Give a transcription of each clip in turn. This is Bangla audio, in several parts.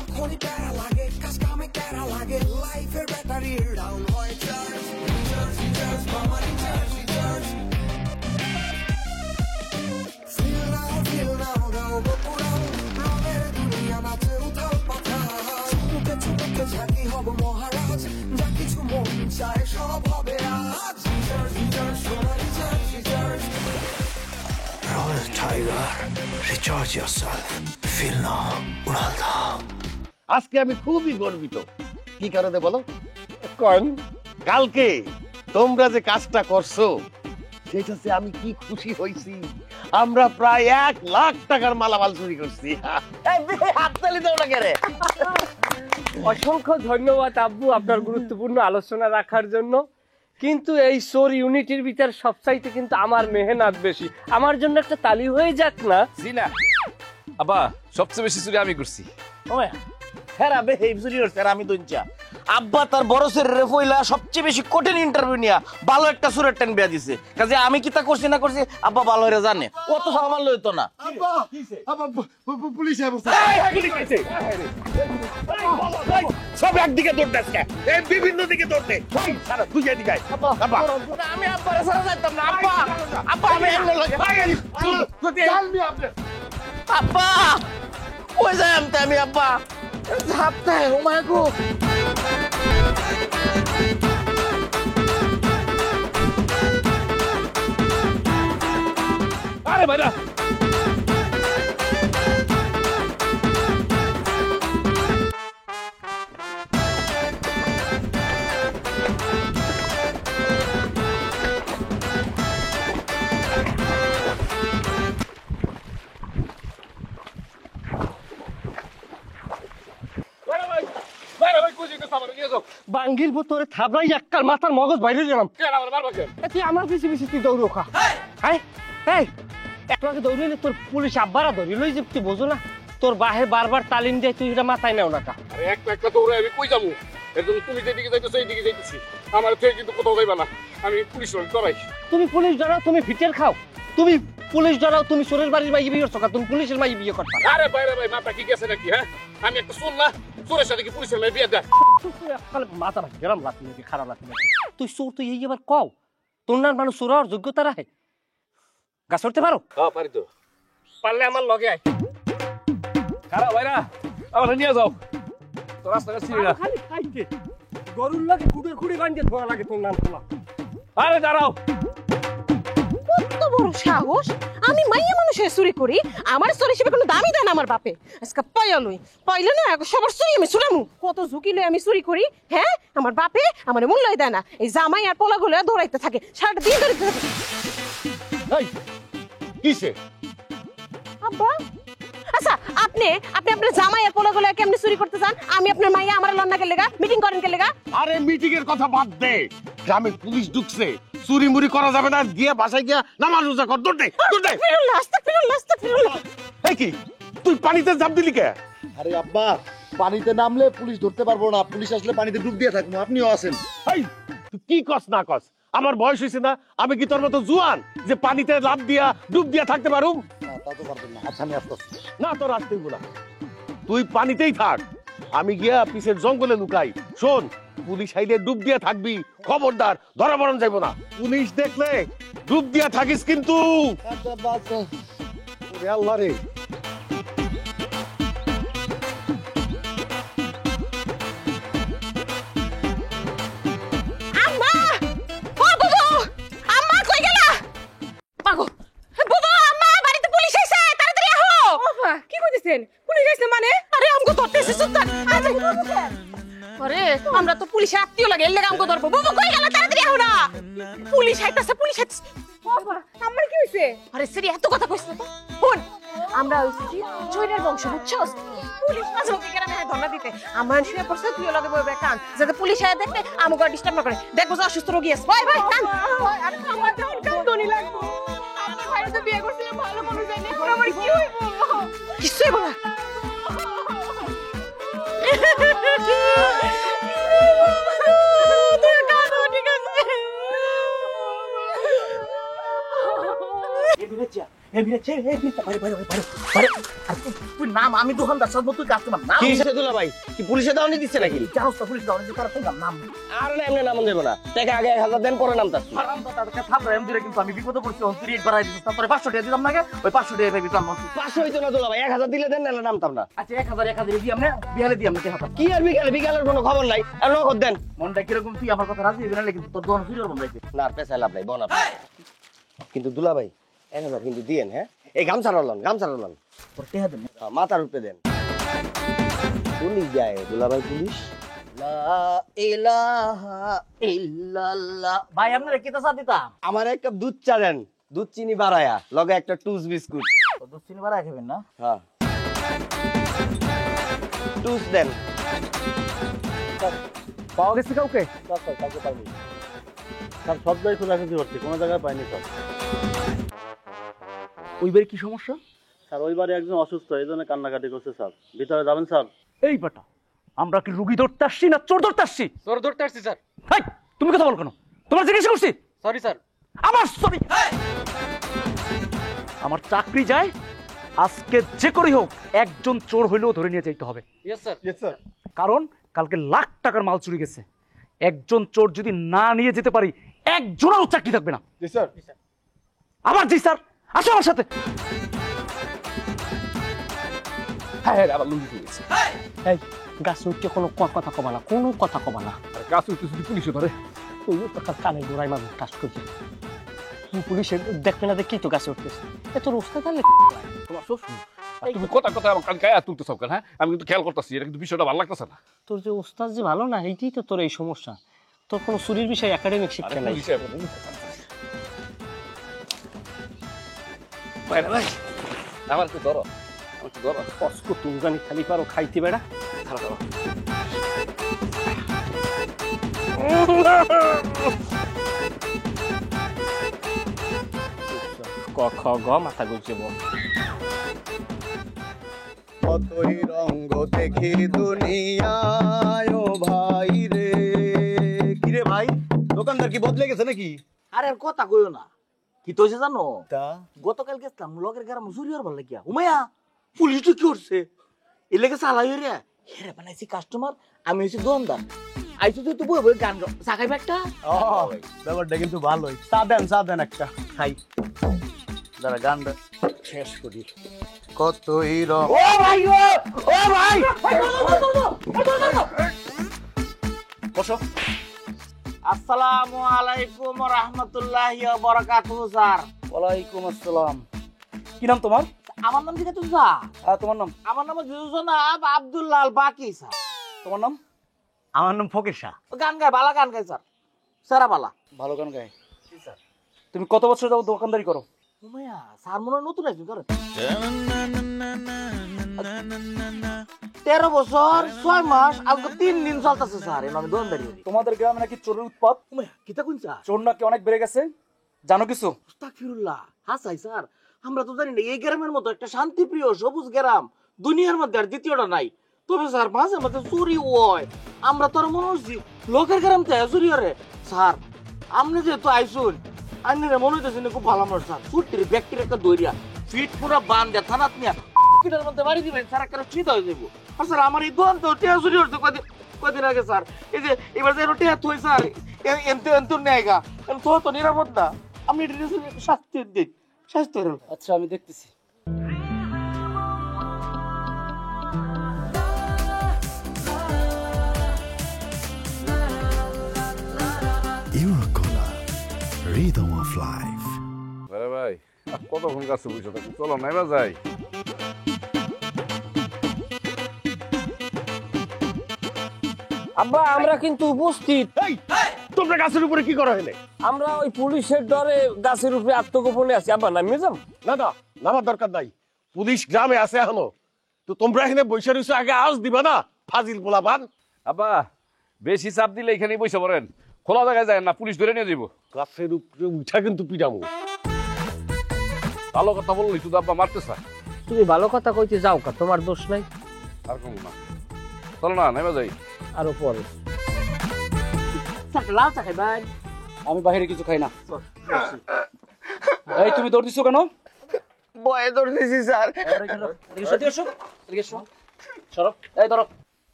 যখনই প্যারা লাগে কাজ কামে প্যারা লাগে লাইফের ব্যাটারি ডাউন হয় চার্জ রিচার্জ মামা রিচার্জ feel now দাও বকুড়াও রঙের দুনিয়া নাচে উথাল পাথাল চুমুকে চুমুকে ঝাঁকি হব মহারাজ যা কিছু মন চায় সব হবে আজ রিচার্জ সোনা recharge Roll Tiger, recharge yourself. Feel now, উড়াল দাও। আজকে আমি খুবই গর্বিত। কি কারণে বলো? কোন কালকে তোমরা যে কাজটা করছো সেটাতে আমি কি খুশি হইছি। আমরা প্রায় 1 লাখ টাকার মালামাল চুরি করছি। হাততালি দাও না কেরে? অসংখ্য ধন্যবাদ আব্বু আপনার গুরুত্বপূর্ণ আলোচনা রাখার জন্য। কিন্তু এই সোর ইউনিটির ভিতর সবচাইতে কিন্তু আমার মেহনত বেশি। আমার জন্য একটা তালি হয়ে যাক না? জি না আব্বা, সবচেয়ে বেশি চুরি আমি করছি। হ্যাঁ বে এই চুরি করছে আর আমি দুঞ্চা। আব্বা তার বড় ছেলের ফইলা সবচেয়ে বেশি কঠিন ইন্টারভিউ নিয়া ভালো একটা সুরের টেন বিয়া দিছে। কাজে আমি কি তা করছি না করছি আব্বা ভালো হয়ে জানে। কত সামান লইতো না। আব্বা আব্বা পুলিশ আইছে। সব একদিকে দৌড়তেছে, এই বিভিন্ন দিকে দৌড়তে। সারা তুই এদিকে আয়। আব্বা আমি আব্বারে সারা যাইতাম না। আব্বা আব্বা আমি এমন লাগে। আব্বা কই যাই আমি আব্বা ঝাপতে ও মাই গো। আরে ভাইরা বাঙ্গির বোতরে থাবড়াই এককাল মাথার মগজ বাইরে গেলাম। তুই আমার পিছি পিছি তুই দৌড়ো খা। হ্যাঁ এই একলাকে দৌড়িলে তোর পুলিশ আব্বারা ধরিলই যে তুই বোঝো না তোর বাহে বারবার তালিম দেয় তুই এটা মাথায় নেও না কা। আরে একটা দৌড়ে আমি কই যাবো? এর জন্য তুমি যেদিকে যাইতেছো এইদিকে যাইতেছি। আমার থেকে কিন্তু কোথাও যাইবা না। আমি পুলিশ ডরাই। তুমি পুলিশ ডরাও, তুমি ফিটের খাও। তুমি পুলিশ ডরাও, তুমি সোরের বাড়ির মাই বিয়ে করছো। তুমি পুলিশের মাই বিয়ে করছো। আরে বাইরে ভাই মাথা কি গেছে নাকি? হ্যাঁ আমি একটা চোর না, চোরের সাথে কি পুলিশের মেয়ে বিয়ে দেয়? মাথা ভাই গেলাম লাথি নাকি খারাপ লাথি নাকি? তুই চোর তুই এই এবার কও তোর না মানুষ চোর হওয়ার যোগ্যতা রাখে? গাছ উঠতে পারো? হ্যাঁ পারি তো। পারলে আমার লগে আয়। খারাপ ভাইরা আমার নিয়ে যাও। তো রাস্তাটা ছিড়ে না। খালি খাইতে গরুর লাগে কুড়ে কুড়ে বাঁধতে ধোয়া লাগে তোর নাম খোলা। আরে দাঁড়াও। কত বড় সাহস! আমি মাইয়া মানুষের চুরি করি, আমার চুরি হিসেবে কোনো দামই দেয় না আমার বাপে। আজকে পাইলে না সবার চুরি আমি চুরামু। কত ঝুঁকি লই আমি চুরি করি, হ্যাঁ? আমার বাপে আমার মূল্যই দেয় না। এই জামাই আর পোলাগুলো দৌড়াইতে থাকে, সারাটা দিন দৌড়াইতে থাকে। এই কিসে? আব্বা আচ্ছা আপনি আপনার জামাই আর পোলাগুলো কেমনে চুরি করতে চান? আমি আপনার মাইয়া আমার লন্না কে লেগা মিটিং করেন কে লেগা? আরে মিটিং এর কথা বাদ দে। গ্রামে পুলিশ ঢুকছে, চুরি মুরি করা যাবে না। গিয়া বাসায় গিয়া নামাজ রোজা কর। দৌড় দে। আস্তাগফিরুল্লাহ। এই কি তুই পানিতে ঝাঁপ দিলি কে? আরে আব্বা পানিতে নামলে পুলিশ ধরতে পারবো না, পুলিশ আসলে পানিতে ডুব দিয়ে থাকবো। আপনিও আছেন। এই তুই কি কস না কস? আমার বয়স হয়েছে না? আমি কি তোর মতো জুয়ান যে পানিতে লাফ দিয়া ডুব দিয়া থাকতে পারুম? তা তো পারবেন না। আচ্ছা আমি আসতেছি। না তোর আসতে হইব না, তুই পানিতেই থাক। আমি গিয়া পিছের জঙ্গলে লুকাই। শোন, পুলিশ আইলে ডুব দিয়া থাকবি, খবরদার ধরা পড়ন যাইব না। পুলিশ দেখলে ডুব দিয়া থাকিস কিন্তু। ওরে আল্লাহ রে। আম্মা ও বুবু, আম্মা কই গেলা? পাগো বুবু, আম্মা বাড়িতে পুলিশ আইছে, তাড়াতাড়ি আহো। ওফা কি কইতেছেন? পুলিশ আইছে মানে? আরে আমগো ধরতেছে সুলতান। আরে আমরা তো পুলিশ আত্মীয় লাগে, এর লাগি আমগো ধরবো। বুবু কই গেলা? তাড়াতাড়ি আহো না। পুলিশ আইতাছে, পুলিশ আইতাছে। বাবা আমার কি হইছে? আরে সেরি এত কথা কইছ না তো। শুন, আমরা হইছি কি চৈরের বংশ, বুঝছস? পুলিশ মাঝে মধ্যে গ্রামে ধর্ণা দিতে আমার শুয়ে পড়ছে, তুই লগে বইবে কান, যাতে পুলিশ আয়া দেখতে আমাকে ডিস্টার্ব না করে। দেখবো যে অসুস্থ রোগী আছে। ভাই ভাই কান। আরে আমার তো কান্দনি লাগবো। আমার ভাই তো বিয়ে করছিল ভালো মানুষ জানি, এখন আমার কি হইব? কিছু হইব না। তুই কাঁদো, ঠিক আছে? তুই নাম আমি দোকানদার সব তুই কাস্টমার নাম কি হিসেবে দুলা ভাই কি পুলিশে দাওনি দিচ্ছে নাকি জানোস তো পুলিশ দাও তারা তো নাম আর না এমনি নাম দেব না টাকা আগে 1000 দেন পরে নাম তাস হারাম তো তাদেরকে থাপড়া এম দিলে কিন্তু আমি বিপদে পড়ছি অন 30 বাড়াই দিছিস তারপরে 500 টাকা দিলাম নাকি ওই 500 টাকা পাবি তুই 500 হইতো না দুলা ভাই 1000 দিলে দেন নালে নামতাম না আচ্ছা 1000 দিই আমরা বিহালে দিই আমরা টাকা কি আর বিকালের কোনো খবর নাই আর নগদ দেন মনটা কিরকম তুই আমার কথা রাজি হবি না কিন্তু তোর দোকান চুরি করবো নাকি না পেশা লাভ নাই বনা কিন্তু দুলা ভাই 1000 কিন্তু দিয়েন হ্যাঁ এই গামছা রলন তোর টাকা দেন মাথার উপরে দেন পুলিশ যায় দুলা ভাই পুলিশ লা ইলাহা ইল্লাল্লাহ ভাই আপনারা কি তা দিতাম আমার এক কাপ দুধ চা দেন দুধ চিনি বাড়ায়া লগে একটা টুস বিস্কুট তো দুধ চিনি বাড়াই খাবেন না হ্যাঁ টুস দেন পাওয়া গেছে কাউকে স্যার সব জায়গায় খোঁজাখুঁজি হচ্ছে কোনো জায়গায় পাইনি স্যার। ওইবার কি সমস্যা স্যার ওই বাড়ি একজন অসুস্থ এই জন্য কান্নাকাটি করছে স্যার। ভিতরে যাবেন স্যার? এই বেটা আমরা কি রুগী ধরতে আসছি না চোর ধরতে আসছি তোর ধরতে আসছি স্যার। হেই, তুমি কথা বল কেন তোমার জিজ্ঞেস করছি সরি স্যার। আমার সরি আমার চাকরি যায় আজকে যে করেই হোক একজন চোর হইলেও ধরে নিয়ে যাইতে হবে ইয়েস স্যার। Yes sir. কারণ কালকে লাখ টাকার মাল চুরি গেছে একজন চোর যদি না নিয়ে যেতে পারি একজনেরও চাকরি থাকবে না জি স্যার। আবার জি স্যার আসো আমার সাথে হ্যাঁ হ্যাঁ আবার লুঙ্গি খুলে গেছে। এই গাছ উঠতে কোনো কথা কবা না কোনো কথা কবা না আর গাছ উঠতে যদি পুলিশে ধরে তুইও তো কানে গোড়াই মাছ টাচ করছিস পুলিশে দেখবে না দেখি তো গাছে উঠতেছে এত রোস্তা তাহলে তোমার শ্বশুর আর তুমি কথা আমার কান গায়ে তুলতে সব কেন? হ্যাঁ আমি কিন্তু খেয়াল করতেছি এটা কিন্তু বিষয়টা ভালো লাগতেছে না। তোর যে ওস্তাদ যে ভালো না এইটাই তো তোর এই সমস্যা তোর কোনো চুরির বিষয়ে একাডেমিক শিক্ষা নাই ভাই আমার একটু ধরো কষ্ট তুমি জানি খালি পারো খাইতে বেড়া ক খ গ মাথা গুজে বল কতই রঙ্গ দেখি দুনিয়ায় ও ভাই রে কিরে ভাই দোকানদার কি বদলে গেছে নাকি আরে আর কথা কইও না কি তো হইছে জানো তা গতকাল গেছিলাম লগের গ্রাম চুরি হওয়ার ভালো কিয়া উমাইয়া পুলিশ তো কি করছে এর লেগে চালাই রে হেরে বানাইছি কাস্টমার আমি হইছি দোকানদার আইছো তুই তো বই বই গান গাও চা খাইবে একটা ব্যাপারটা কিন্তু ভালোই চা দেন একটা খাই দাঁড়া গানটা শেষ করি কতই রং ও ভাই ও ভাই বসো আসসালামু আলাইকুম ওয়া রাহমাতুল্লাহি ওয়া বারাকাতুহু স্যার ওয়ালাইকুম আসসালাম কি নাম তোমার আমার নাম কি তুমি স্যার তোমার নাম আমার নাম জনাব আব্দুল্লাহ আল বাকি স্যার তোমার নাম আমার নাম ফকির শাহ গান গায় বালা গান গায় স্যার সারা বালা ভালো গান গায় তুমি কত বছর যাও দোকানদারি করো উমাইয়া স্যার মনে হয় নতুন একজন করে 13 বছর 6 মাস আজকে 3 দিন চলতেছে স্যার আমি দোকানদারি করি তোমাদের গ্রামে নাকি চোরের উৎপাত উমাইয়া কিতা কোন স্যার চোর নাকি অনেক বেড়ে গেছে জানো কিছু আস্তাগফিরুল্লাহ হাসাই স্যার আমরা তো জানি না এই গ্রামের মতো একটা শান্তিপ্রিয় সবুজ গ্রাম দুনিয়ার মধ্যে আর দ্বিতীয়টা নাই তবে স্যার মাঝে মাঝে চুরি হয় আমরা তো আর মনে হচ্ছি লোকের গ্রাম থেকে চুরি করে স্যার আপনি যেহেতু আইসুন আইনের মনে হইতেছে খুব ভালো মানুষ স্যার চুটির ব্যক্তির একটা দৈরিয়া ফিট পুরো বান দেয় থানাত নিয়ে কিটার মধ্যে বাড়ি দিবেন স্যার একটা শীত হয়ে যাবো আর স্যার আমার এই দোকান তো টিয়া চুরি হচ্ছে কদিন আগে স্যার এই যে এবার যে টিয়া থই স্যার এন্ত নেয়গা তো নিরাপদ না আপনি এটা শাস্তি দিন শাস্তি আচ্ছা আমি দেখতেছি Eurocola, Rhythm of Life. আরে ভাই আর কতক্ষণ গাছে বসে থাকি চলো নাইবা যাই। আব্বা আমরা কিন্তু উপস্থিত এই তোমরা গাছের উপরে কি করা হলে? আমরা ওই পুলিশের ডরে গাছের উপরে আত্মগোপনে আছি আব্বা নামিয়ে যাম না নামার দরকার নাই, পুলিশ গ্রামে আছে এখনো। তো তোমরা এখানে বসে রয়েছো, আগে আওয়াজ দিবা না ফাজিল পোলাপান। আব্বা বেশি চাপ দিলে এখানেই বসে পড়েন, খোলা জায়গায় যায় না, পুলিশ ধরে নিয়ে যাবো। গাছের উপরে উঠা কিন্তু পিটামু। ভালো কথা বললি শুধু আব্বা মারতে চায়। তুমি ভালো কথা কইতে যাও কা তোমার দোষ নাই আর কম না, চলো না নেমে যাই। আরো পরে স্যার লাল চা খাইবেন আমি বাইরে কিছু খাই না এই তুমি দৌড় দিছো কেন ভয়ে ধরতেছি স্যার।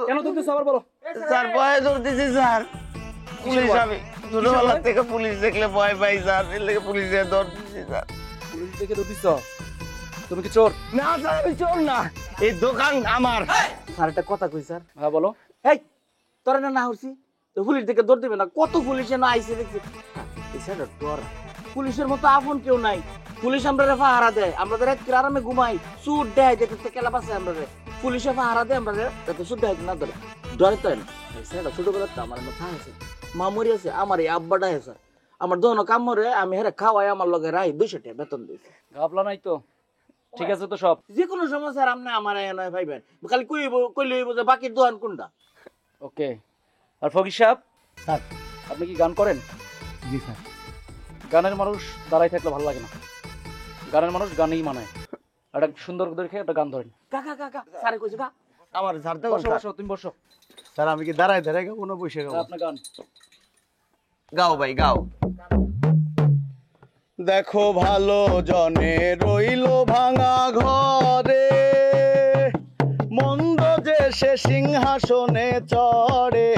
কেন ধরতেছ আবার বলো? স্যার ভয়ে ধরতেছি স্যার। পুলিশ, আমি ছোটবেলা থেকে পুলিশ দেখলে ভয় পাই স্যার, এর লেগে পুলিশে ধরতেছি স্যার। পুলিশ দেখে ধরতেছ? তুমি কি চোর? না স্যার, আমি চোর না, এই দোকান আমার। স্যার একটা কথা কই স্যার। হ্যাঁ বলো। এই তোরা না হরছি তো পুলিশ দেখে ধর দেবে না? কত পুলিশে না আইসে দেখছি। ডর, পুলিশের মতো আপন কেউ নাই। পুলিশ আমরা পাহারা দেয়, আমরা রাত্রে আরামে ঘুমাই, সুট দেয় যেতে কেলা পাশে আমরা পুলিশে পাহারা দেয়, আমরা যাতে সুট দেয় না ধরে ডরে তো না। স্যার ছোটবেলা তো আমার মাথা আছে, মা মরি আছে, আমার এই আব্বাটা আছে, আমার দোনো কাম মরে, আমি হেরে খাওয়াই, আমার লগে রাই 200 টাকা বেতন দিয়েছে। ঘাবলা নাই তো? ঠিক আছে তো সব? যে কোনো সময় স্যার আপনি আমার নয় ভাইবেন, খালি কইলে যে বাকির দোকান কোনটা। ওকে। আর ফকির সাহেব স্যার, আপনি কি গান করেন? জি স্যার। গানের মানুষ দাঁড়াই থাকলে ভালো লাগে না, গানের মানুষ গানেই মানায়। একটা সুন্দর দেখে একটা গান ধরেন। কাকা কাকা স্যারে কইছে কা আমার স্যার তো বসো বসো, তুমি বসো। স্যার আমি কি দাঁড়ায় দাঁড়ায় গাবো না বসে গাবো? আপনার গান গাও ভাই গাও। দেখো ভালো জনে রইল ভাঙা ঘরে, মন্দ যে সে সিংহাসনে চড়ে।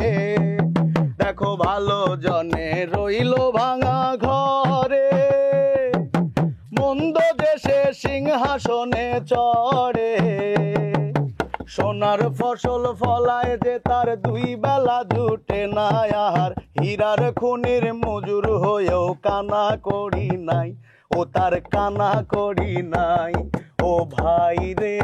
দেখো ভালো জনে রইল ভাঙা ঘরে, মন্দ যে সে সিংহাসনে চড়ে। সোনার ফসল ফলায় যে তার 2 বেলা জুটে না, আর হীরার খুনির মজুর হয়েও কানা করি নাই, ও তার কানা করি নাই। ও ভাই রে,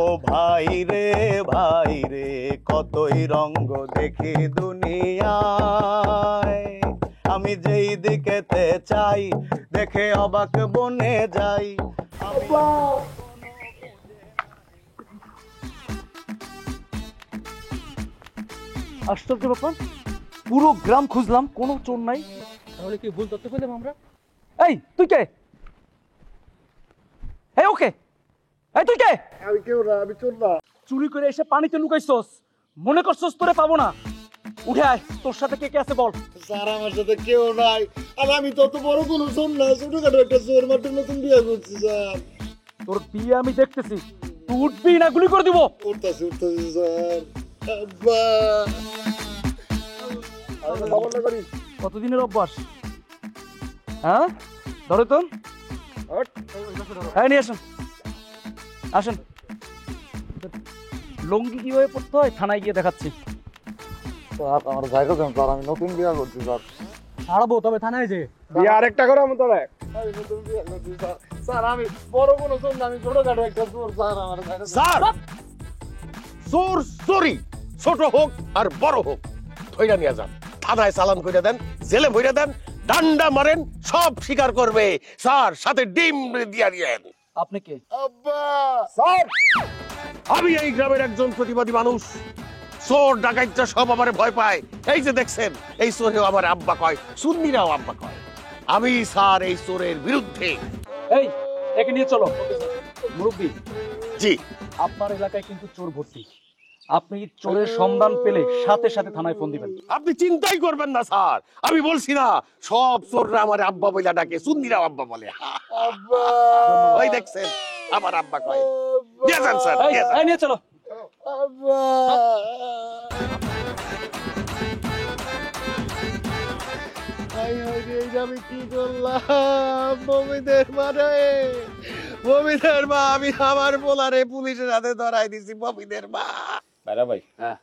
ও ভাই রে, ভাই রে, কতই রঙ্গ দেখি দুনিয়ায়। আমি যেই দিকেতে চাই দেখে অবাক বনে যাই। আশ্চর্য ব্যাপার, পুরো গ্রাম খুঁজলাম, কোনো চোর নাই। তাহলে কি ভুল তথ্য পেলাম আমরা? এই তুই কে? এই ওকে, এই তুই কে? আমি কেউ না, আমি চোর না। চুরি করে এসে পানিতে লুকাইছস, মনে করছস তোরে পাবো না? উঠে আয়, তোর সাথে কে কে আছে বল। স্যার আমার সাথে কেউ নাই, আর আমি তত বড় কোনো চোর না, ছোটখাটো একটা চোর, মাত্র নতুন বিয়ে করছি স্যার। তোর বিয়ে আমি দেখতেছি, তুই উঠবি না গুলি করে দিব। উঠতেছি স্যার। আব্বা, আমি খবর না করি। কতদিনের অভ্যাস? হ্যাঁ ধরে তো, হ্যাঁ নিয়ে আসুন, আসুন। লঙ্গি কিভাবে পড়তে হয় থানায় গিয়ে দেখাচ্ছি। আমার জায়গা দেন স্যার, আমি নতুন বিয়ে করছি স্যার। ছাড়বো তবে থানায় যে বিয়ে আরেকটা করো আমি তোরে। আমি নতুন বিয়ে করছি স্যার। স্যার আমি বড় কোনো চোর না, আমি ছোটখাটো একটা চোর স্যার। আমার স্যার চোর চোরি, ছোট হোক আর বড় হোক, ধইরা নিয়ে যান, থানায় চালান করে দেন, জেলে ভরে দেন, ডান্ডা মারেন, সব স্বীকার করবে স্যার, সাথে ডিম দিয়া দিয়েন। আপনি কে? আব্বা স্যার, আমি এই গ্রামের একজন প্রতিবাদী মানুষ। চোর ডাকাইতরা সব আমারে ভয় পায়, এই যে দেখছেন, এই চোরেও আমার আব্বা কয়, সুন্নিরাও আব্বা কয়। আমি স্যার এই চোরের বিরুদ্ধে। এই একে নিয়ে চলো। মুরব্বী, জি আপনার এলাকায় কিন্তু চোর ভর্তি, আপনি চোরের সন্ধান পেলে সাথে সাথে থানায় ফোন দিবেন। আপনি চিন্তাই করবেন না স্যার, আমি বলছি না, সব চোররা আমার আব্বা বইলা ডাকে, সুন্নিরাও আব্বা বলে। আব্বা ওই দেখছেন আমার আব্বা কয়। দিয়ে যান স্যার, এই, দিয়ে যান। এই নিয়ে চলো। আব্বা আমি কি করলাম? বমিদের মারে, বমিদের মা, আমি আমার পোলারে পুলিশের হাতে ধরাই দিছি। বমিদের মা। বাইরা ভাই, হ্যাঁ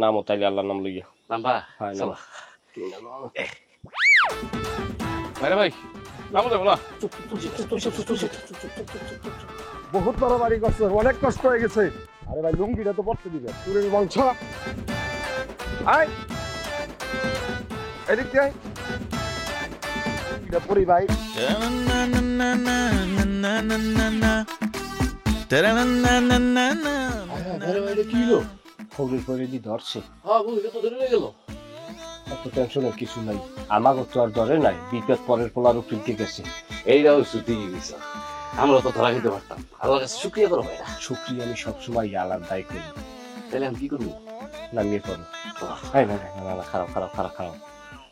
নামও তাইলে আল্লাহর নাম লইয়া। নাম্বা হ্যাঁ নাম। বাইরা ভাই, নামও যাবো না। বহুত বাড়াবাড়ি করছে, অনেক কষ্ট হয়ে গেছে। আরে ভাই লুঙ্গিটা তো পড়তে দিবে, চুরের বংশ। আয় এদিক দিয়ে আয়। এটা পড়ি ভাই। কি হলো? ফোনের পরে দি ধরছে। হ্যাঁ বুঝলে তো ধরে গেল। এত টেনশনের কিছু নাই, আমাকে তো আর ধরে নাই, বিপদ পরের পোলার উপর দিয়ে গেছে। এইটাও ছুটি গেছে, আমরা তো ধরা খেতে পারতাম। আল্লাহর কাছে শুকরিয়া করো ভাইরা। শুক্রিয়া আমি সবসময় আলার দায় করি। তাহলে আমি কি করবো? নামিয়ে পড়ো। না না না না, খারাপ খারাপ খারাপ খারাপ,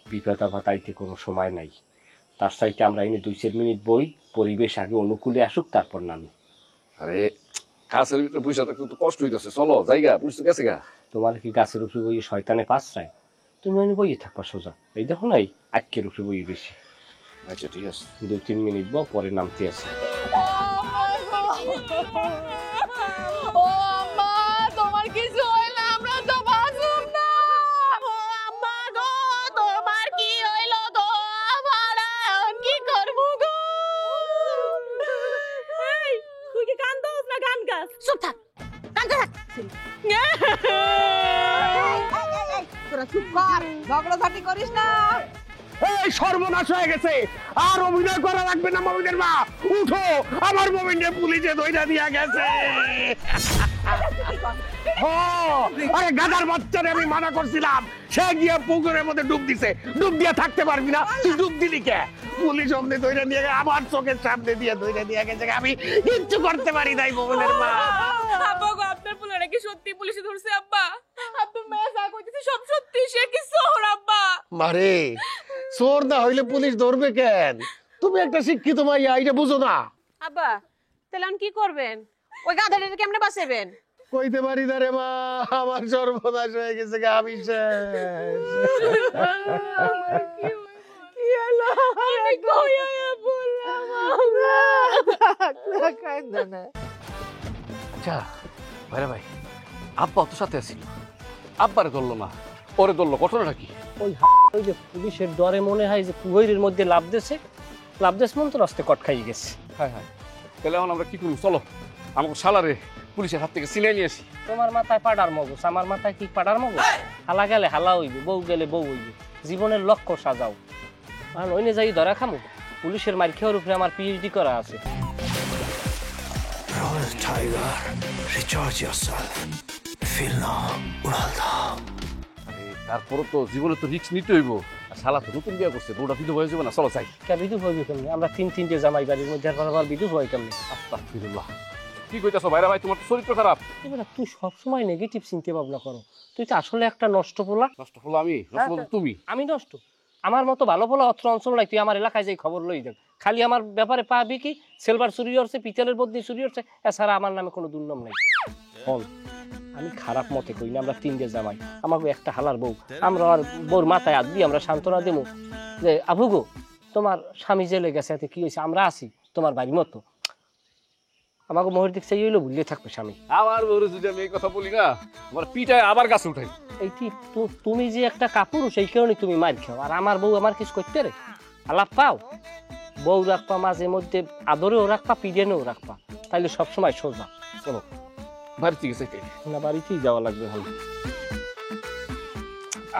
বিপদ আপদ আইতে কোনো সময় নাই। তার সাইডে আমরা এনে 2-4 মিনিট বই, পরিবেশ আগে অনুকূলে আসুক, তারপর নামি। আরে গাছের ভিতরে বসে থাকতে তো কষ্ট হইতেছে, চলো জায়গা পুলিশ তো গেছে গা। তোমার কি গাছের উপরে বই শয়তানে পাঁচরায়? তুমি এনে বইয়ে থাকবা সোজা। এই দেখো না, এই আজকের উপরে বই বেশি। আচ্ছা ঠিক আছে, 2-3 মিনিট বউ, পরে নামতে আছে। ও আম্মা, তোমার কিছু হইলো আমরা তো বাঁচুম না। ও আম্মা গো, তোমার কি হইলো গো? আমরা এখন কি করবো গো? এই, তুই কি কান্দোস না গান গাস? চুপ থাক, গান গাস। তোরা চুপ কর, ঝগড়াঝাটি করিস না। এই সর্বনাশ হয়ে গেছে, আর অভিনয় করা লাগবে না। মমিনের মা উঠো, আমার মমিনে পুলিশে দইটা দিয়া গেছে। আরে গাদার বাচ্চারে আমি মানা করছিলাম, সে গিয়ে পুকুরের মধ্যে ডুব দিছে। ডুব দিয়ে থাকতে পারবি না, তুই ডুব দিলি কে? পুলিশ অমনি দইটা নিয়ে গেছে, আমার চোখের সামনে দিয়ে দইটা দিয়ে গেছে। আমি কিচ্ছু করতে পারি নাই মমিনের মা। আব্বা গো, আপনার পোলারে কি সত্যি পুলিশে ধরছে আব্বা? আপনার মেয়ে যা কইতেছে সব সত্যি, সে কি চোর আব্বা? মারে, চোর না হইলে পুলিশ ধরবে কেন? তুমি একটা শিক্ষিত মাইয়া, এটা বুঝো না? আব্বা তাহলে কি করবেন? ওই গাধাটাকে কেমনে বাঁচাবেন? কইতে পারি না রে মা, আমার সর্বনাশ হয়ে গেছে, আমি শেষ। কি হলো? আমি কই আয়া বললাম আচ্ছা ভাইরা ভাই, আব্বা তো সাথে আছিল, আব্বারে ধরলো না, ওরে ধরলো, ঘটনাটা কি? ওই যে পুলিশের ডরে মনে হয় যে কুয়রের মধ্যে লাভ দিয়েছে মন তো রাস্তে কট খাই গেছে। হ্যাঁ হ্যাঁ, তাহলে এখন আমরা কি করবো? চলো আমাকে শালারে পুলিশের হাত থেকে ছিনিয়ে নিয়ে আসি। তোমার মাথায় পাড়ার মগজ, আমার মাথায় কি পাড়ার মগজ? হালা গেলে হালা হইবে, বউ গেলে বউ হইবে, জীবনের লক্ষ্য সাজাও। আর ওইনে যাই ধরা খামু? পুলিশের মার খেয়ার উপরে আমার পিএইচডি করা আছে। Royal Tiger, recharge yourself. Feel now, উড়াল দাও। আরে তারপরও তো জীবনে তো রিস্ক নিতে হইব। আর শালা তো নতুন বিয়ে করছে, বউটা বিধবা হয়ে যাবে না। চলো যাই। কে বিদু হইবে কেমনি? আমরা 3-3টে জামাই বাড়ির মধ্যে, আর বিদু হয় কেমনি? আস্তাগফিরুল্লাহ, কি কইতাছো ভাইরা ভাই? তোমার তো চরিত্র খারাপ। এবার তুই সবসময় নেগেটিভ চিন্তা ভাবনা করো। তুই তো আসলে একটা নষ্ট পোলা। নষ্ট হলো আমি, নষ্ট হলো তুমি। আমি নষ্ট? আমার মতো ভালো পোলা অত্র অঞ্চল নাই। তুই আমার এলাকায় যাই খবর লই দেখ, খালি আমার ব্যাপারে পাবি কি সিলভার চুরি হচ্ছে, পিতলের বদলি চুরি হচ্ছে, এছাড়া আমার নামে কোনো দুর্নাম নেই। বল, আমি খারাপ মতে কই না। আমরা 3টে জামাই, আমাকে একটা হালার বউ, আমরা আর বউর মাথায় হাত দিয়ে আমরা সান্ত্বনা দেবো যে আবু গো, তোমার স্বামী জেলে গেছে, এতে কি হয়েছে? আমরা আছি তোমার বাড়ির মতো। আমাকে মোহর দিক চাই হইলো ভুলিয়ে থাকবে স্বামী। আমার বউরে যদি আমি এই কথা বলি না, আমার পিঠায় আবার গাছ উঠাই। এইটি তুমি যে একটা কাপড়, সেই কারণে তুমি মার খাও। আর আমার বউ আমার কিছু করতে রে? আলাপ পাও, বউ রাখবা, মাঝে মধ্যে আদরেও রাখবা, পিডেনেও রাখবা, তাইলে সবসময় সোজা। চলো বাড়িতে গেছে, না বাড়িতেই যাওয়া লাগবে। হল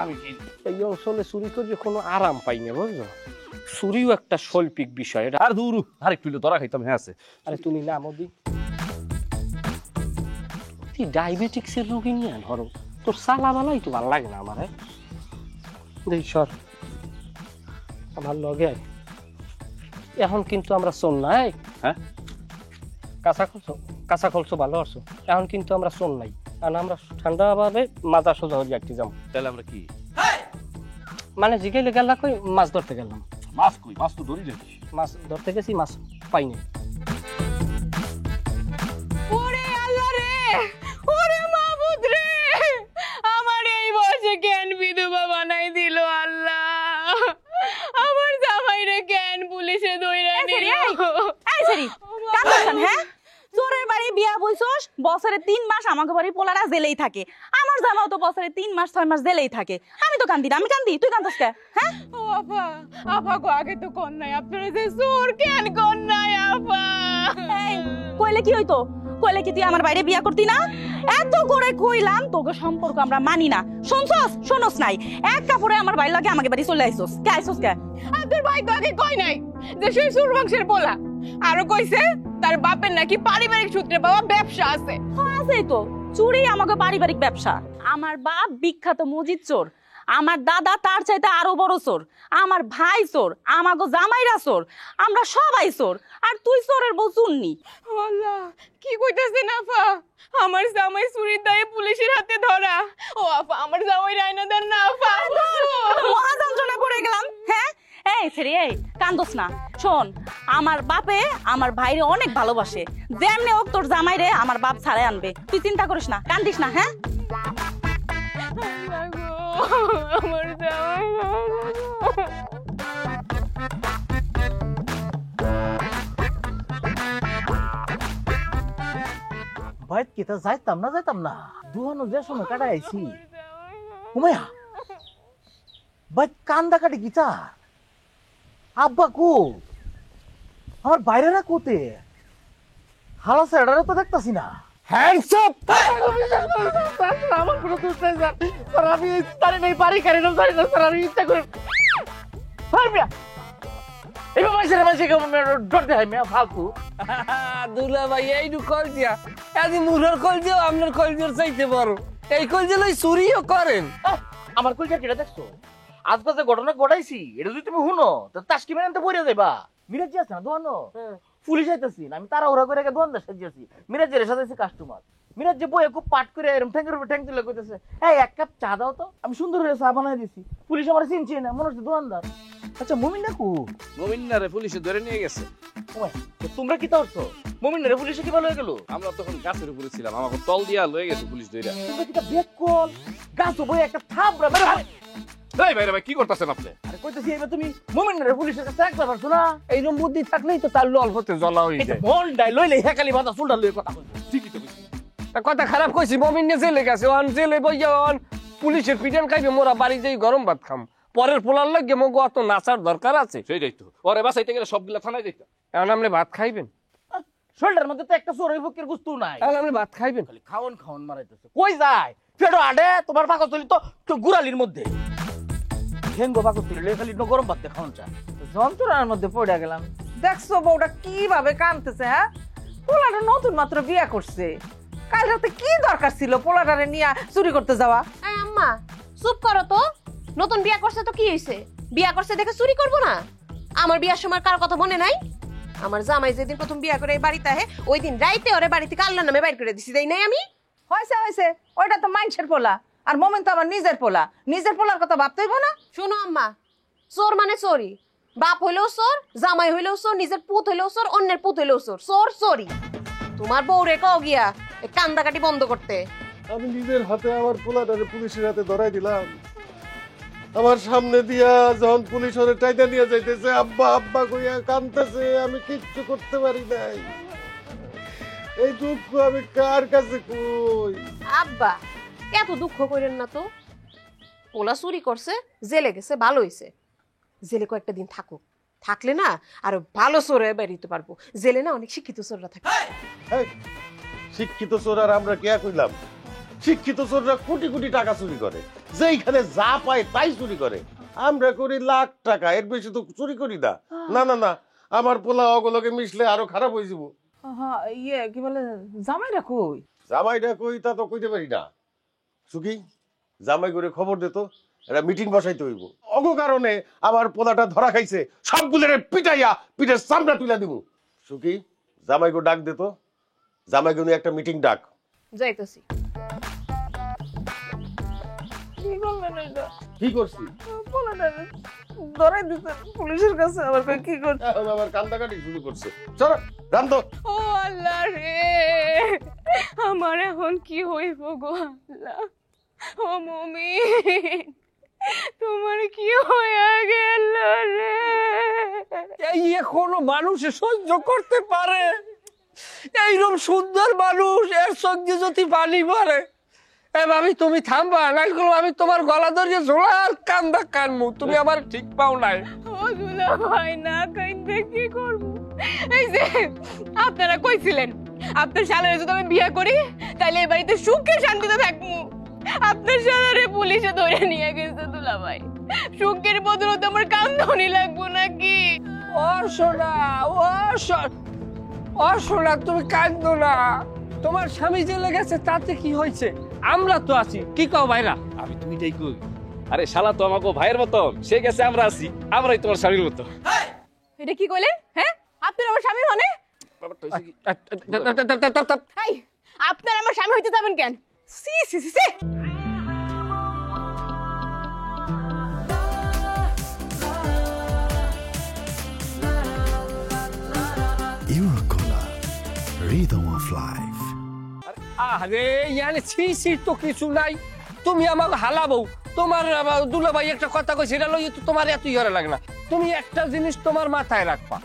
আমি কি এই অঞ্চলে চুরি করে কোনো আরাম পাই না, বুঝলো? চুরিও একটা শৈল্পিক বিষয়। এটা আর দূর আর একটু ধরা খাইতাম। হ্যাঁ আছে। আরে তুমি না মোদি, তুই ডায়াবেটিক্সের রোগী নিয়ে ধরো, তোর সালাবালাই তো ভালো লাগে না আমার। দেখ সর আমার লগে। এখন কিন্তু আমরা শোন নাই। হ্যাঁ, কাঁচা খলছো ভালো আছো। এখন কিন্তু আমরা শোন নাই, কারণ আমরা ঠান্ডা ভাবে মাথা সোজা হয়ে যাচ্ছি। যাবো তাহলে আমরা কি মানে জিগাইলে গেলা কই? মাছ ধরতে গেলাম। মাছ কই? মাছ তো ধরি নাকি? মাছ ধরতে গেছি, মাছ পাইনি। ওরে আল্লাহ রে, ওরে মাবুদ রে, আমার এই বয়সে কেন বিধবা বানাই দিল আল্লাহ? আমার জামাইরে কেন পুলিশে ধইরা নিল? এই সরি কাঁদছেন? হ্যাঁ, চোরের বাড়ি বিয়া বইছস, বছরে 3 মাস আমাকে বাড়ি পোলারা জেলেই থাকে। আমার জামাও তো বছরে 3 মাস 6 মাস জেলেই থাকে। আমি তো কান্দি না, আমি কান্দি, তুই কান্দস কে? হ্যাঁ, ও আপা, আপা গো, আগে তো কোন নাই আপনারা যে চোর কেন কোন নাই আপা? এই কইলে কি হইতো? কইলে কি তুই আমার বাইরে বিয়া করতি না? এত করে কইলাম তোকে সম্পর্ক আমরা মানি না, শুনছস? শোনস নাই? এক কাপড়ে আমার বাইরে লাগে আমাকে বাড়ি চলে আইছস। কে আইছস কে? আপনার ভাই তো আগে কই নাই যে সে সুর বংশের পোলা, আরো কইছে তার বাপের নাকি পারিবারিক সূত্রে বাবা ব্যবসা আছে। হ্যাঁ আছেই তো, চুরি আমাকে পারিবারিক ব্যবসা। আমার বাপ বিখ্যাত মজিদ চোর, আমার দাদা তার চাইতে আরো বড় চোর, আমার ভাই চোর, আমাগো জামাইরা চোর, আমরা সবাই চোর। আর তুই চোরের বউ চুন্নি। আল্লাহ, কি কইতাছেন আপা? আমার জামাই চুরির দায়ে পুলিশের হাতে ধরা। ও আপা, আমার জামাই রায়না দেন না আপা। মহা যন্ত্রণা পড়ে গেলাম। হ্যাঁ, এই ছেড়ে এই কান কান্দোস না। শোন, আমার বাপে আমার ভাইরে অনেক ভালোবাসে, যেমনি হোক তোর জামাইরে আমার বাপ ছাড়াই আনবে, তুই চিন্তা করিস না, কান্দিস না। হ্যাঁ আমার জামাই বাইত কেতা যাইতাম না দুহানো যে সময় কাটাইছি উমাইয়া বাইত কান্দা কাটি গিতা আব্বা কো আমার বাইরেরা কোতে হালা সেডারে তো দেখতাছি না হ্যান্ডস আপ। আমার কোনো দোষ নাই স্যার, স্যার আমি জানি না, বাড়ি কারি না, জানি না স্যার, আমি ইচ্ছা করে পারবিয়া এই বাবা সেরা মাসে ডর দেয় মেয়া ফালতু। দুলা ভাই এই দু কল দিয়া আজ মুরার কল দিও আপনার কল দিও চাইতে পারো, এই কল দিলে চুরিও করেন। আমার কইটা কেটে দেখছো আজকে যে ঘটনা ঘটাইছি এটা যদি তুমি শুনো তো তাস্কি মেনে পড়ে যাইবা। মিরাজি আছে না দোয়ানো, পুলিশ আইতাছি আমি তাড়াহুড়া করে দোয়ান দা সাজিয়েছি। মিরাজের সাথে কাস্টমার, মিরাজ যে বইয়ে খুব পাট করে এরকম ট্যাঙ্কের উপর ট্যাঙ্ক তুলে কইতেছে, এই এক কাপ চা দাও তো। আমি সুন্দর করে চা বানাই দিছি, পুলিশ আমার চিনছে না, মনে হচ্ছে দোয়ানদার। আচ্ছা মুমিন না কু? গোবিন্দারে পুলিশে ধরে নিয়ে গেছে। তোমরা কি করছো? মুমিনের পুলিশে কি ভালো হয়ে গেল? আমরা তখন গাছের উপরে ছিলাম, আমাকে তল দিয়া লয়ে গেছে পুলিশ ধইরা। তোমরা কি বেক কল গাছ বইয়ে একটা থাপড়া মেরে এই ভাই ভাই কি করতেছেন আপনি? আরে কইতেছি এবার তুমি মুমিনের পুলিশের কাছে একবার পারছো না? এইরকম বুদ্ধি থাকলেই তো তার লল হতে জ্বলা হয়ে যায়। মন ডাই লইলে হেকালি বাঁধা চুলটা লইয়ে কথা কইছো। ঠিকই তো কইছি। কথা খারাপ কইছি, মমিন নিয়ে জেলে গেছে, ওয়ান জেলে বইয়া ওয়ান পুলিশের পিটান খাইবে, মোরা বাড়ি যাই গরম ভাত খাম, পরের পোলার লাগে মগো অত নাচার দরকার আছে? সেইটাই তো, ওরে বাসাইতে গেলে সবগুলা থানায় যাইতো। এখন আপনি ভাত খাইবেন? শোল্ডার মধ্যে তো একটা চোরই ফকির গুস্তু নাই, এখন আপনি ভাত খাইবেন? খালি খাওন খাওন মারাইতেছে। কই যায় ফেডো আডে তোমার পাকস তুলি তো গুরালির মধ্যে হেঙ্গো পাকস তুলি খালি গরম ভাত খাওন চা যন্ত্রণার মধ্যে পড়ে গেলাম। দেখছো বউটা কিভাবে কাঁদতেছে? হ্যাঁ, পোলাটা নতুন মাত্র বিয়া করছে, কাল রাতে কি দরকার ছিল পোলাটারে নিয়ে চুরি করতে যাওয়া? এই আম্মা চুপ করো তো, নতুন বিয়া করছে তো কি হইছে? বিয়া করছে দেখে চুরি করবো না? আমার বিয়ার সময় কার কথা মনে নাই? আমার জামাই যেদিন প্রথম বিয়া করে এই বাড়িতে আহে ওই দিন রাইতে ওরে বাড়ি থেকে আল্লাহর নামে বাইর করে দিছি, দেই নাই আমি? হয়েছে ওইটা তো মাইনসের পোলা, আর মোমেন তো আমার নিজের পোলা, নিজের পোলার কথা ভাবতে হইব না? শোনো আম্মা, চোর মানে চোরই, বাপ হইলেও চোর, জামাই হইলেও চোর, নিজের পুত হইলেও চোর, অন্যের পুত হইলেও চোর, চোর চোরই। তোমার বউ রে কও গিয়া এই কান্দাকাটি বন্ধ করতে। আমি নিজের হাতে আমার পোলাটারে পুলিশের হাতে ধরাই দিলাম। আমার সামনে দিয়া যখন পুলিশ ওরে টাইটা নিয়ে যাইতেছে, আব্বা আব্বা কইয়া কাঁদতেছে, আমি কিচ্ছু করতে পারি নাই। এই দুঃখ আমি কার কাছে কই? আব্বা এত দুঃখ করেন না তো, পোলা চুরি করছে, জেলে গেছে, ভালো হইছে। জেলে কয়েকটা দিন থাকুক, থাকলে না আরো ভালো চোর হয়ে বেরিয়ে পারবো। জেলে না অনেক শিক্ষিত চোররা থাকে। এই, শিক্ষিত চোর আর আমরা কে কইলাম? শিক্ষিত চোররা কোটি কোটি টাকা চুরি করে, যেইখানে যা পায় তাই চুরি করে। আমরা করি লাখ টাকা, এর বেশি তো চুরি করি না। না না না, আমার পোলা অগলকে মিশলে আরো খারাপ হয়ে যাব। ইয়ে কি বলে, জামাইরা কই? জামাইটা কই তা তো কইতে পারি না। সুখী জামাই করে খবর দে তো, একটা মিটিং বসাইতে হইব। অগ কারণে আমার পোলাটা ধরা খাইছে, সবগুলোরে পিটাইয়া পিঠের চামড়া তুলে দিব। সুখী জামাইকে ডাক দে তো, জামাইকে নিয়ে একটা মিটিং ডাক। যাইতেছি। কি করলেন এটা? কি করছি? পোলাটারে ধরাই দিতেন পুলিশের কাছে, আবার কই কি করছে? এখন আবার কান্দাকাটি শুরু করছে। চলো রান্ধো। ও আল্লাহ রে, আমার এখন কি হইব গো আল্লাহ। ও মুমিন, তোমার কি হয়ে গেল রে? এই এখনো মানুষে সহ্য করতে পারে? এইরকম সুন্দর মানুষ, এর সঙ্গে যদি পানি পরে। এ ভাবি তুমি থামবা, নাইগুলো আমি তোমার গলা ধরিয়ে ঝোলার কান্দা কানমু, তুমি আমার ঠিক পাও নাই। ও দুলা ভাই, না কাইন্দে কি করব? এই যে আপনারা কইছিলেন আপনার শালারে যদি আমি বিয়ে করি তাহলে এই বাড়িতে সুখে শান্তিতে থাকবো, আপনার শালারে পুলিশে ধরে নিয়ে গেছে দুলা ভাই। সুখের বদলে আমার কান্দনি লাগবো নাকি? ও সোনা, ও সোনা, তুমি কাঁদো না। তোমার স্বামী জেলে গেছে, তাতে কি হয়েছে? আমরা তো আছি, কি কও ভাইরা? আমি তুমি এটাই কই, আরে শালা তো আমাকে ভাইয়ের মতন, সে গেছে আমরা আছি, আমরাই তোমার স্বামীর মতো। এটা কি কইলেন? হ্যাঁ, আপনার আমার স্বামী মানে? এই, আপনার আমার স্বামী হইতে যাবেন কেন? সি সি সি সি। of life. আরে ইয়ানে ছি তো কিছু নাই, তুমি আমাকে হালাবো। তোমার দুলাভাই একটা কথা কইছে, এটা লই তো তোমার এত ইহরে লাগে না। তুমি একটা জিনিস তোমার মাথায় রাখবা,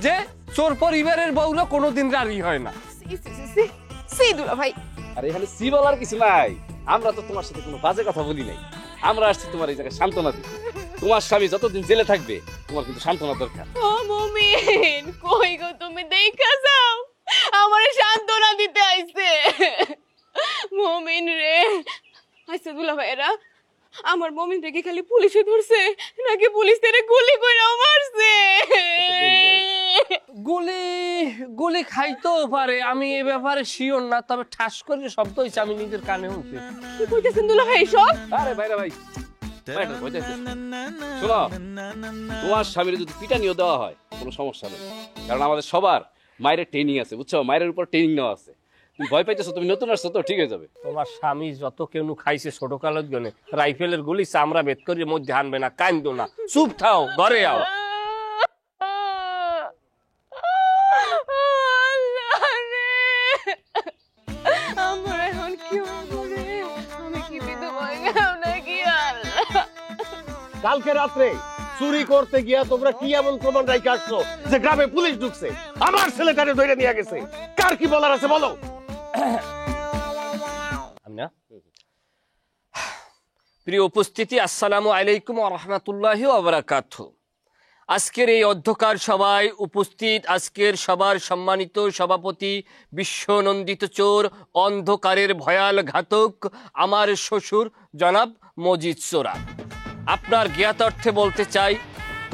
যে চোর পরিবারের বউরা কোনোদিন রাজি হয় না। সি দুলা ভাই, আর এখানে সি বলার কিছু নাই। আমরা তো তোমার সাথে কোনো বাজে কথা বলি নাই। আমরা আসছি তোমার এই জায়গায় সান্ত্বনা দিতে। তোমার স্বামী যতদিন জেলে থাকবে তোমার কিন্তু সান্ত্বনা দরকার। ও মুমিন, কই গো তুমি দেখা যাও, আমারে সান্ত্বনা দিতে আইছে। মুমিন রে, আচ্ছা দুলা ভাইরা, আমার মুমিন রে কি খালি পুলিশে ধরছে নাকি পুলিশ তেরে গুলি কইরাও মারছে? গুলি খাইতেও পারে, আমি এ ব্যাপারে শিওর না, তবে ঠাস করে শব্দ হইছে, আমি নিজের কানে শুনছি। কি কইতেছেন দুলা ভাই সব? আরে ভাইরা ভাই, শোনো, তোমার স্বামীর যদি পিটানিও দেওয়া হয় কোনো সমস্যা নেই, কারণ আমাদের সবার মায়ের ট্রেনিং আছে, বুঝছো? মায়ের উপর ট্রেনিং নেওয়া আছে। তুমি ভয় পাইতেছো, তুমি নতুন আসছো তো, ঠিক হয়ে যাবে। তোমার স্বামী যত কেউ খাইছে ছোট কালত গনে, রাইফেলের গুলি চামড়া বেদ করে মধ্যে আনবে না, কান্দো না, চুপ থাও, ঘরে আও। আমার এখন কি হবে? আমি কি বিধবা হয়ে গেলাম নাকি? আল্লাহ, কালকে রাত্রে চুরি করতে গিয়া তোমরা কি এমন প্রমাণ রাইখে আসছো যে গ্রামে পুলিশ ঢুকছে, আমার ছেলেটারে ধরে নিয়ে গেছে? কার কি বলার আছে বলো? প্রিয় উপস্থিতি, আসসালামু আলাইকুম ওয়া রাহমাতুল্লাহি ওয়া বারাকাতুহু। আজকের এই অধ্যকার সভায় উপস্থিত আজকের সবার সম্মানিত সভাপতি, বিশ্বনন্দিত চোর, অন্ধকারের ভয়াল ঘাতক আমার শ্বশুর জনাব মজিদ চোরা। আপনার জ্ঞাতার্থে বলতে চাই,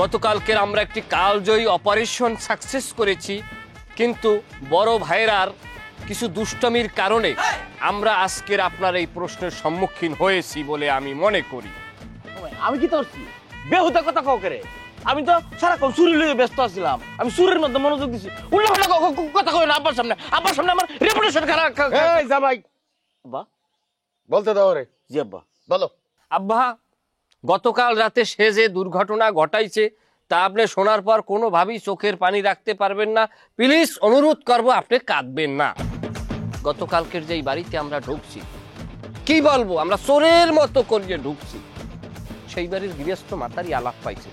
গতকালকের আমরা একটি কালজয়ী অপারেশন সাকসেস করেছি, কিন্তু বড় ভাইরার কিছু দুষ্টমির কারণে আমরা আজকের আপনার এই প্রশ্নের সম্মুখীন হয়েছি বলে আমি মনে করি। আমি কি করছি? বেহুদা কথা কাউ করে? আমি তো সারাক্ষণ চুরি লইয়ে ব্যস্ত আছিলাম, আমি চুরির মধ্যে মনোযোগ দিছি। উল্টা কথা কই না আব্বার সামনে, আব্বার সামনে আমার রেপুটেশন খারাপ। এই জামাই, আব্বা বলতে দাও রে। জি আব্বা। বলো। আব্বা, গতকাল রাতে সে যে দুর্ঘটনা ঘটাইছে তা আপনি শোনার পর কোনোভাবেই চোখের পানি রাখতে পারবেন না। প্লিজ অনুরোধ করবো, আপনি কাঁদবেন না। গতকালকের যেই বাড়িতে আমরা ঢুকছি, কি বলবো, আমরা চোরের মতো করিয়ে ঢুকছি। সেই বাড়ির গৃহস্থ মাতারি আলাপ পাইছে।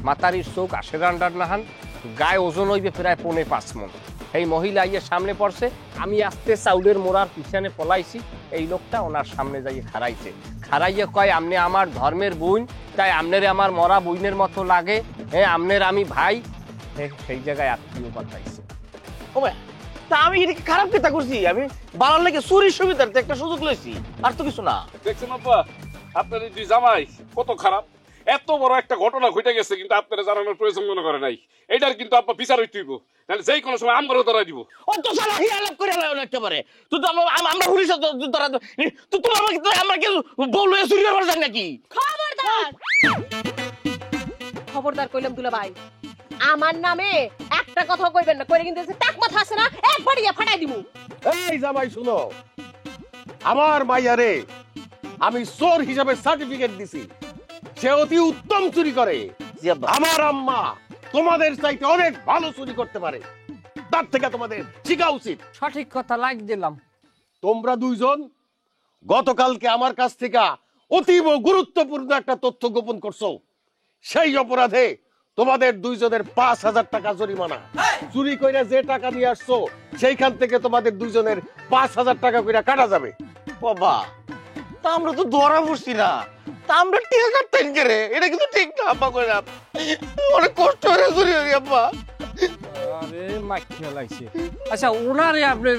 মাতারির চোখ আশের আন্ডার নাহান, গায়ে ওজন হইবে প্রায় 4.5 মণ। এই মহিলা ইয়ে সামনে পড়ছে, আমি আস্তে চাউলের মোড়ার পিছনে পলাইছি, এই লোকটা ওনার সামনে যাইয়ে খাড়াইছে। খাড়াইয়ে কয়, আমনে আমার ধর্মের বোন, তাই আমনের আমার মরা বইনের মতো লাগে, হ্যাঁ আমনের আমি ভাই। সেই জায়গায় আত্মীয় পাঠাইছে। ও ভাই, তা আমি এটা কি খারাপ কথা করছি? আমি বাড়ার লাগে চুরির সুবিধার্থে একটা সুযোগ লইছি, আর তো কিছু না। দেখছেন আব্বা, আপনার এই দুই জামাই কত খারাপ। এত বড় একটা ঘটনা ঘটে গেছে কিন্তু আপনারা জানানোর প্রয়োজন মনে করে নাই। এটার কিন্তু আব্বা বিচার হইতে হইব, নাহলে যেই কোনো সময় আমরাও ধরাই দিব। অত সালা হি আলাপ করে লাও না একেবারে। তুই তো আমরা পুলিশ ধরা তুই তো আমাকে আমরা কি বউ লইয়া চুরি করবার জানি নাকি? খবরদার, খবরদার কইলাম দুলা ভাই, আমার নামে একটা কথা কইবেন না, কইরে কিন্তু টাক মাথা আছে না, একবার ইয়া ফাটাই দিমু। এই জামাই শুনো, আমার মাইয়ারে আমি চোর হিসাবে সার্টিফিকেট দিছি, সে অতি উত্তম চুরি করে। জি আব্বা। আমার আম্মা তোমাদের চাইতে অনেক ভালো চুরি করতে পারে, তার থেকে তোমাদের শিখা উচিত। সঠিক কথা লাগ দিলাম। তোমরা দুইজন গতকালকে আমার কাছ থেকে অতীব গুরুত্বপূর্ণ একটা তথ্য গোপন করছো, সেই অপরাধে তোমাদের দুইজনের 5,000 টাকা জরিমানা। চুরি কইরা যে টাকা নিয়ে আসছো সেইখান থেকে তোমাদের দুইজনের 5,000 টাকা কইরা কাটা যাবে। বাবা, তা আমরা তো ধরা পড়ছি না, তা আমরা টিকা কাটতেন কে রে? এটা কিন্তু ঠিক না আব্বা, কইলাম অনেক কষ্ট হয়ে চুরি হয়ে আব্বা। আরে মাইকে লাইছে। আচ্ছা, ওনারে আপনি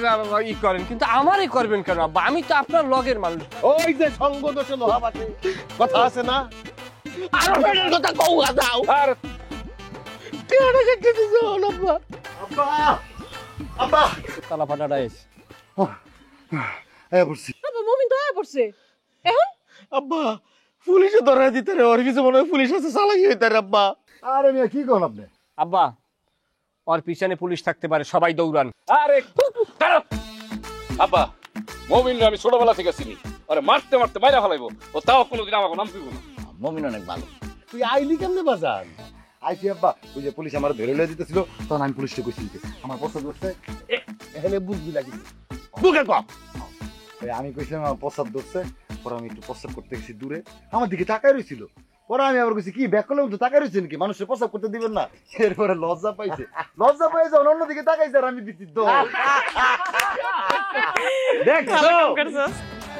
ই করেন, কিন্তু আমারই করবেন কেন আব্বা? আমি তো আপনার লগের মানুষ। ওই যে সঙ্গ দোষে লোহা বাটে কথা আছে না, আর ফেডার কথা কও দাও। আর টিয়াটা কেটে দিছো আব্বা। আব্বা, আব্বা, তালা ফাটাটা এসে পড়ছি। আব্বা মুমিন তো আয়া পড়ছে এখন। আব্বা, পুলিশে ধরা দিতে রে, ওর কিছু মনে হয় পুলিশ আছে, চালাকি হইতে রে আব্বা। আরে মিয়া কি করেন আপনি? আব্বা, ওর পিছনে পুলিশ থাকতে পারে, সবাই দৌড়ান। আরে খারাপ আব্বা, মমিনরা আমি ছোটবেলা থেকে চিনি, আরে মারতে মারতে মাইরা ফেলাইবো, ও তাও কোনোদিন আমাকে নাম দিব না। মমিন অনেক ভালো। তুই আইলি কেমনে বাজান? আইসি আব্বা, ওই যে পুলিশ আমার ধরে লয়ে দিতেছিল, তখন আমি পুলিশকে কইছি আমার পছন্দ করছে। এখানে বুঝবি না কিছু বুকে কম। আমি কইছিলাম আমার প্রস্রাব ধরছে, পরে আমি একটু প্রস্রাব করতে গেছি দূরে, আমার দিকে তাকায় রয়েছিল। পরে আমি আবার কইছি কি ব্যাক করলে তো তাকায় রয়েছেন কি, মানুষের প্রস্রাব করতে দিবেন না? এরপরে লজ্জা পাইছে, লজ্জা পাইছে অন্যদিকে তাকাইছে আর আমি দিচ্ছি তো। দেখছো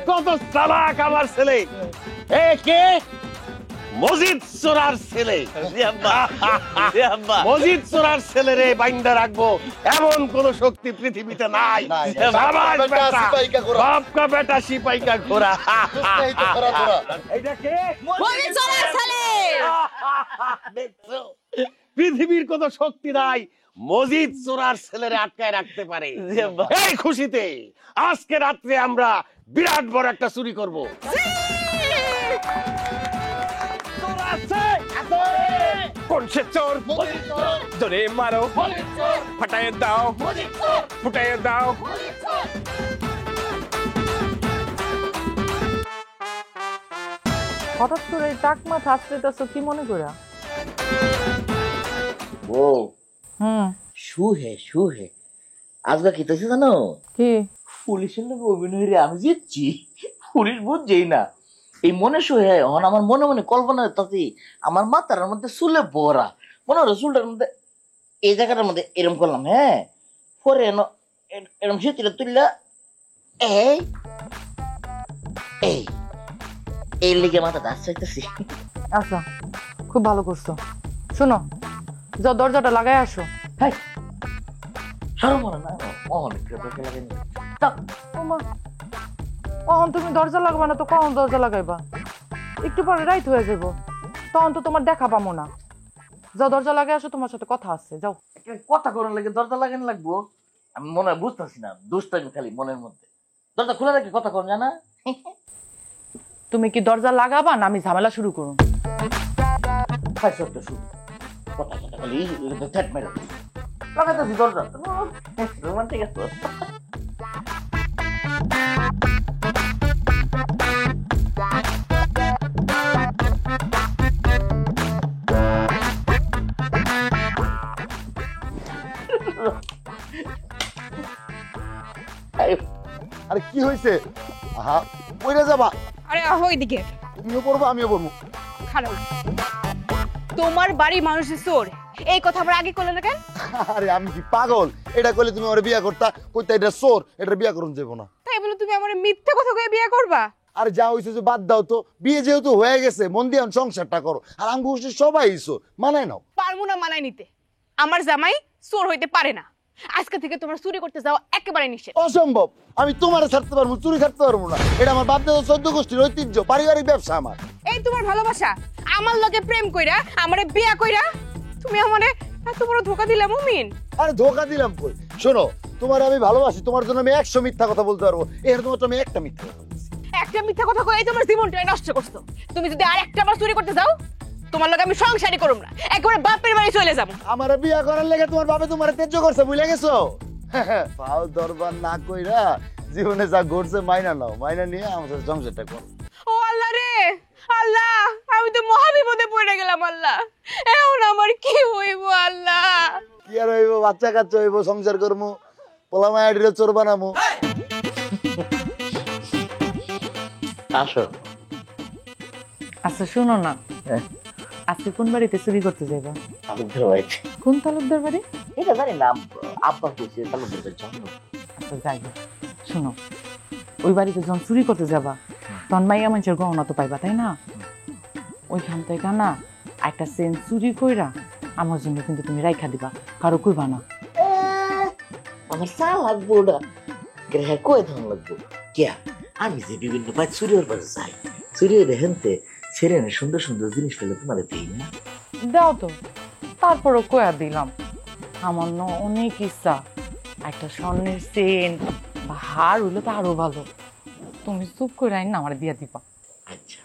কত চালাক আমার ছেলে। এ কে? মজিদ চোরার ছেলে। মজিদ চোরার ছেলে রে বাইন্দা রাখবো এমন কোন শক্তি পৃথিবীতে নাই। সাবাস বেটা, বাপ কা বেটা সিপাই কা ঘোড়া। এইটা কে? মজিদ চোরার ছেলে। দেখছো পৃথিবীর কোন শক্তি নাই মজিদ চোরার ছেলেরে আটকায় রাখতে পারে। এই খুশিতে আজকে রাত্রে আমরা বিরাট বড় একটা চুরি করব। কোন সে চোর? ধরে মারো, ফাটায় দাও, ফুটায় দাও। হঠাৎ করে এই টাক মাথা আসতেছ কি মনে করা? ও হুম, শুহে আজকে কি হয়েছে জানো? কি? পুলিশের লোক অভিনয় রে আমি জিতছি, পুলিশ বুঝছেই না। এই মনে শুয়ে এখন আমার মনে মনে কল্পনা করতেছি আমার মাথার মধ্যে চুলে ভরা, মনে হয় চুলটার মধ্যে এই জায়গাটার মধ্যে এরম করলাম, হ্যাঁ পরে এরম সেতুটা তুললা এই এই এই লেগে মাথাটা আসতেছি। আচ্ছা, খুব ভালো করছো। শোনো, যাও দরজাটা লাগাই আসো। সরমরা না অনেক লাগেনি। ওমা, কখন তুমি দরজা লাগাবা না তো কখন দরজা লাগাইবা? একটু পরে রাইত হয়ে যাবো, তখন তো তোমার দেখা পাবো না। যাও দরজা লাগাই আসো, তোমার সাথে কথা আছে। যাও। কথা করার লাগে দরজা লাগানো লাগবো? আমি মনে হয় বুঝতেছি না, দুষ্টামি খালি মনের মধ্যে। দরজা খোলা রাখি কথা কর জানা। তুমি কি দরজা লাগাবা না আমি ঝামেলা শুরু করুন? কথা কথা খালি ঠেট মেরে লাগাইতেছি দরজা। রোমান্টিক আছে। আরে কি হয়েছে? আহা কইরা যাবা? আরে আহো এদিকে। তুমিও পড়বো আমিও পড়বো। খারাপ তোমার বাড়ি মানুষের চোর, এই কথা আবার আগে করলে না কেন? আরে আমি কি পাগল? এটা কইলে তুমি আমার বিয়া করতা, কইতা এটা চোর, এটা বিয়া করুন যাবো না। তাই বলে তুমি আমার মিথ্যা কথা কয়ে বিয়ে করবা? আরে যা হইছে যে বাদ দাও তো, বিয়ে যেহেতু হয়ে গেছে মন দিয়ে সংসারটা করো। আর আমি গোষ্ঠীর সবাই চোর, মানায় নাও। পারবো না মানায় নিতে, আমার জামাই চোর হইতে পারে না। আজকে থেকে তোমার চুরি করতে যাওয়া একেবারে নিষেধ। অসম্ভব, আমি তোমারে ছাড়তে পারবো, চুরি ছাড়তে পারবো না। এটা আমার বাপ দাদা 14 গোষ্ঠীর ঐতিহ্য, পারিবারিক ব্যবসা আমার। এই তোমার ভালোবাসা, আমার লগে প্রেম কইরা আমারে বিয়া কইরা তুমি আমারে এত বড় ধোঁকা দিলা মুমিন। আরে ধোঁকা দিলাম কই? শোনো, তোমার আমি ভালোবাসি, তোমার জন্য আমি 100 মিথ্যা কথা বলতে পারবো, এর তোমার আমি একটা মিথ্যা কথা বলছি। একটা মিথ্যা কথা কই তোমার জীবনটাই নষ্ট করছো। তুমি যদি আর একটা বার চুরি করতে যাও তোমার লগে আমি সংসারই করব না, একবারে বাপের বাড়ি চলে যাব। আমার বিয়া করার লেগে তোমার বাপে তোমার তেজ্য করছে, বুঝলে গেছো? পাও দরবার না কইরা জীবনে যা ঘটছে মাইনা নাও, মাইনা নিয়ে আমাদের সংসারটা করো। ও আল্লাহ রে আল্লাহ, আমি তো মহা বিপদে পড়ে গেলাম আল্লাহ। এখন আমার কি হইব আল্লাহ? কি আর হইব? বাচ্চা কাচ্চা হইব, সংসার করবো, পোলা মায়াডিরে চোর বানামু। আসো। আচ্ছা শোনো না, আজকে কোন বাড়িতে চুরি করতে যাইবা? তালুকদার বাড়িতে। কোন তালুকদার বাড়ি? এটা জানি না, আব্বা কইছে তালুকদার বাড়ি জন্ম। আচ্ছা যাই হোক, শোনো, ওই বাড়িতে যখন চুরি করতে যাবা তখন মাইয়া মানুষের গহনা তো পাইবা, তাই না? ওইখান থেকে না একটা চেন চুরি কইরা আমার জন্য কিন্তু তুমি রাইখা দিবা, কারো কইবা না। আমার চা লাগবো ওটা গ্রহে কয় ধন লাগবো কে? আমি যে বিভিন্ন ভাই চুরির বাড়ি যাই, চুরির হেনতে ছেড়ে সুন্দর সুন্দর জিনিস পেলে তোমার দিই না? দাও তো, তারপরও কয়া দিলাম। আমার না অনেক ইচ্ছা একটা স্বর্ণের চেন বা হার হইলে তো আরো ভালো। তুমি চুপ করে আইন না আমার দিয়া দিবা। আচ্ছা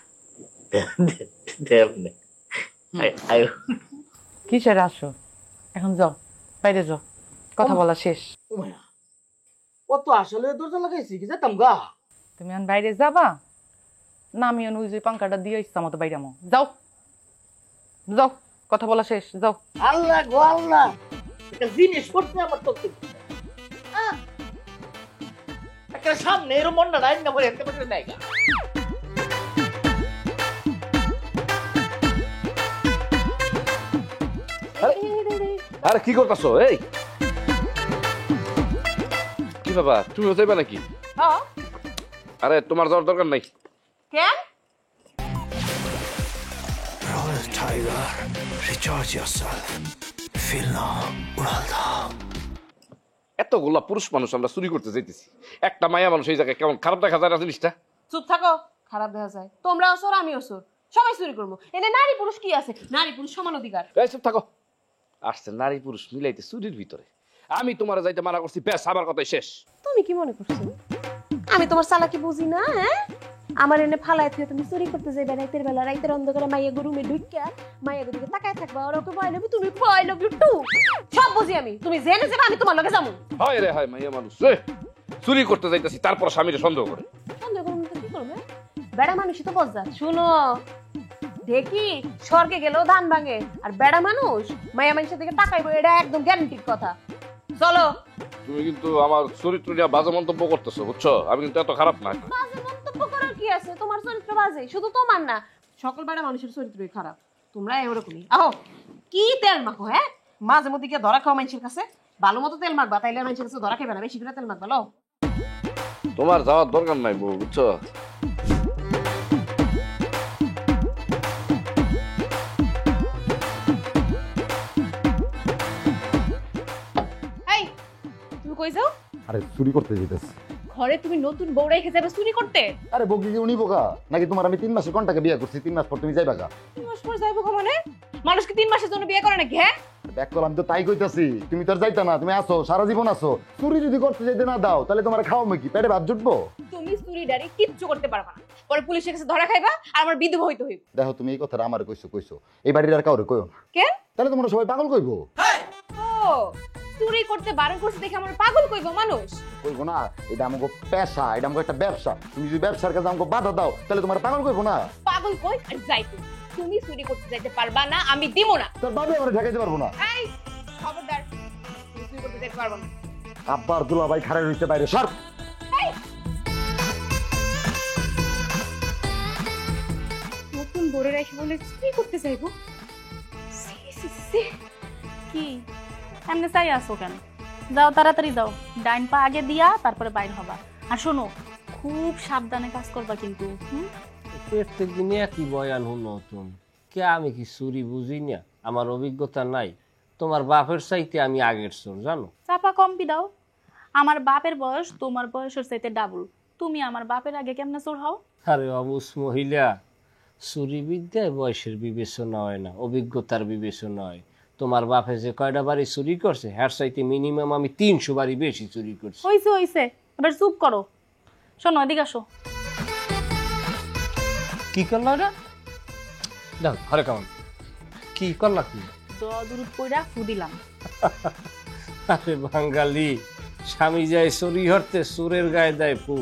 দেব না। কিসের আসো? এখন যাও, বাইরে যাও, কথা বলা শেষ। ও তো আসলে দরজা লাগাইছি কি যেতাম গা। তুমি এখন বাইরে যাবা না? আমি ওই যে পাঙ্কাটা দিয়ে ইচ্ছা মতো বাইরে আমো। যাও যাও, কথা বলা শেষ, যাও। আল্লাহ গো আল্লাহ, একটা জিনিস করতে আমার তো একটা সামনে এরকম মনটা রাইন না বলে এত বছর নাই আরে কি করতেছো? এই কি বাবা, তুমিও যাইবা নাকি? হ্যাঁ আরে তোমার যাওয়ার দরকার নাই। কেন? Royal Tiger, recharge yourself. Feel now, উড়াল দাও। এতগুলা পুরুষ মানুষ আমরা চুরি করতে যাইতেছি, একটা মায়া মানুষ এই জায়গায় কেমন খারাপ দেখা যায় না জিনিসটা? চুপ থাকো, খারাপ দেখা যায়। তোমরাও চোর, আমিও চোর, সবাই চুরি করবো। এনে নারী পুরুষ কি আছে? নারী পুরুষ সমান অধিকার। এই চুপ থাকো। আসছে নারী পুরুষ মিলাইতে চুরির ভিতরে। আমি তোমার যাইতে মানা করছি, ব্যাস আমার কথাই শেষ। তুমি কি মনে করছো আমি তোমার চালাকি বুঝি না? হ্যাঁ, আমার এনে ফালায় থুয়ে তুমি চুরি করতে যাইবে রাইতের বেলা, রাইতের অন্ধকারে মাইয়া গরুমে ঢুকিয়া মাইয়া গরুকে তাকায় থাকবা, আর ওকে বয় লবি, তুমি বয় লবি টু, সব বুঝি আমি। তুমি জেনে যাবে আমি তোমার লগে যাবো। হয় রে হয়, মাইয়া মানুষ রে চুরি করতে যাইতেছি, তারপর স্বামীরে সন্দেহ করে। সন্দেহ করুন তো কি করবে? বেড়া মানুষই তো বজ্জা। শুনো দেখি, স্বর্গে গেলেও ধান ভাঙে, আর বেড়া মানুষ মাইয়া মানুষের দিকে তাকাইবো, এটা একদম গ্যারান্টির কথা। চলো। তুমি কিন্তু আমার চরিত্র নিয়ে বাজে মন্তব্য করতেছো, বুঝছো? আমি কিন্তু এত খারাপ না। বাজে মন্তব্য করার কি আছে? তোমার চরিত্র বাজে, শুধু তোমার না, সকল বেড়া মানুষের চরিত্রই খারাপ। তোমরা এরকমই। আহো, কি তেল মাখো? হ্যাঁ, মাঝে মধ্যে গিয়ে ধরা খাও মানুষের কাছে। ভালো মতো তেল মাখবা, তাইলে মানুষের কাছে ধরা খাইবে না। বেশি করে তেল মাখবা। লো, তোমার যাওয়ার দরকার নাই বউ, বুঝছো? এই তুমি কই যাও? আরে চুরি করতে যেতেছি। ঘরে তুমি নতুন বউ রেখে যাবে চুরি করতে? আরে বউ কি উনি বোকা নাকি? তোমার আমি 3 মাসের কন্টাকে বিয়ে করছি, 3 মাস পর তুমি যাইবা গা? 3 মাস পর যাইবো মানে? মানুষ কি 3 মাসের জন্য বিয়ে করে নাকি? হ্যাঁ, দেখ আমি তো তাই কইতাছি, তুমি তো আর যাইতা না, তুমি আসো সারা জীবন আসো। চুরি যদি করতে যেতে না দাও তাহলে তোমার খাওয়াবো কি? পেটে ভাত জুটবো? তুমি চুরি ডারি কিচ্ছু করতে পারবা না। পরে পুলিশের কাছে ধরা খাইবা আর আমার বিধবা হইতে হইব। দেখো তুমি এই কথাটা আমার কইছো, এই বাড়ির আর কাউরে কইও না। কেন? তাহলে তোমরা সবাই পাগল কইবো। ও, চুরি করতে বারণ করছে দেখে আমার পাগল কইবো মানুষ? কইবো না, এটা আমাকে পেশা, এটা আমাকে একটা ব্যবসা। তুমি যদি ব্যবসার কাছে আমাকে বাধা দাও তাহলে তোমার পাগল কইবো না? পাগল কই আর যাই তুমি চুরি করতে যাইতে পারবা না, আমি দিব না। তোর বাবা আমরা ঠেকাইতে পারবো না। এই খবরদার, তুমি চুরি করতে যাইতে পারবো না। আব্বার দুলাভাই খাড়া রইছে বাইরে, সর। নতুন বড় রেখে বলে চুরি করতে যাইবো? কি এমনি চাই আসো কেন? যাও তাড়াতাড়ি যাও, ডাইন পা আগে দিয়া তারপরে বাইর হবা। আর শোনো, খুব সাবধানে কাজ করবা কিন্তু। প্রত্যেক দিনে একই বয়ান হুনো তুমি। কে আমি কি চুরি বুঝি না? আমার অভিজ্ঞতা নাই। তোমার বাপের চাইতে আমি আগের চোর, জানো? চাপা কমপি দাও। আমার বাপের বয়স তোমার বয়সের চাইতে ডাবল। তুমি আমার বাপের আগে কেমনে চোর হও? আরে অবুস মহিলা, চুরি বিদ্যায় বয়সের বিবেচনা হয় না, অভিজ্ঞতার বিবেচনা হয়। তোমার বাপে যে কয়টা বাড়ি চুরি করছে, হ্যার চাইতে মিনিমাম আমি 300 বাড়ি বেশি চুরি করছি। হইছে, এবার চুপ করো। শোনো, এদিকে আসো। কি করলা ওটা? দেখ ঘরে কেমন কি করলা? কি দূর কইরা ফু দিলাম। আরে বাঙালি, স্বামী যায় চুরি হরতে, চোরের গায়ে দেয় ফু।